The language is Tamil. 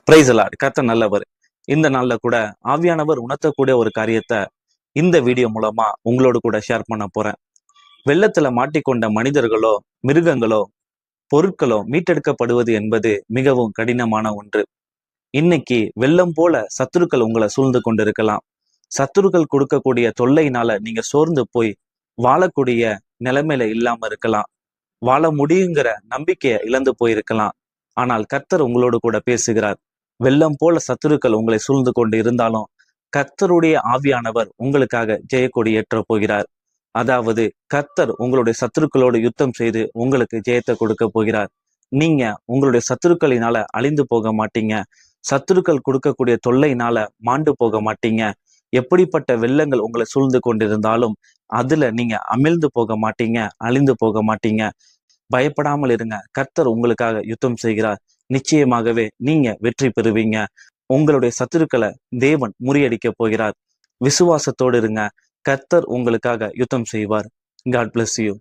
Price Lord. கர்த்தர் நல்லவர். இந்த நாள்ல கூட ஆவியானவர் உணர்த்தக்கூடிய ஒரு காரியத்தை இந்த வீடியோ மூலமா உங்களோடு கூட ஷேர் பண்ண போறேன். வெள்ளத்துல மாட்டிக்கொண்ட மனிதர்களோ, மிருகங்களோ, பொருட்களோ மீட்டெடுக்கப்படுவது என்பது மிகவும் கடினமான ஒன்று. இன்னைக்கு வெள்ளம் போல சத்துருக்கள் உங்களை சூழ்ந்து கொண்டிருக்கலாம். சத்துருக்கள் கொடுக்கக்கூடிய தொல்லையினால நீங்க சோர்ந்து போய் வாழக்கூடிய நிலைமையில இல்லாம இருக்கலாம். வாழ முடியுங்கிற நம்பிக்கையை இழந்து போயிருக்கலாம். ஆனால் கர்த்தர் உங்களோடு கூட பேசுகிறார். வெள்ளம் போல சத்துருக்கள் உங்களை சூழ்ந்து கொண்டு இருந்தாலும் கர்த்தருடைய ஆவியானவர் உங்களுக்காக ஜெயக்கொடி ஏற்ற போகிறார். அதாவது கர்த்தர் உங்களுடைய சத்துருக்களோடு யுத்தம் செய்து உங்களுக்கு ஜெயத்தை கொடுக்க போகிறார். நீங்க உங்களுடைய சத்துருக்களினால அழிந்து போக மாட்டீங்க. சத்துருக்கள் கொடுக்கக்கூடிய தொல்லையினால மாண்டு போக மாட்டீங்க. எப்படிப்பட்ட வெள்ளங்கள் உங்களை சூழ்ந்து கொண்டிருந்தாலும் அதுல நீங்க அமிழ்ந்து போக மாட்டீங்க, அழிந்து போக மாட்டீங்க. பயப்படாமல் இருங்க. கர்த்தர் உங்களுக்காக யுத்தம் செய்கிறார். நிச்சயமாகவே நீங்க வெற்றி பெறுவீங்க. உங்களுடைய சத்துருக்களை தேவன் முறியடிக்க போகிறார். விசுவாசத்தோடு இருங்க. கர்த்தர் உங்களுக்காக யுத்தம் செய்வார். God bless you.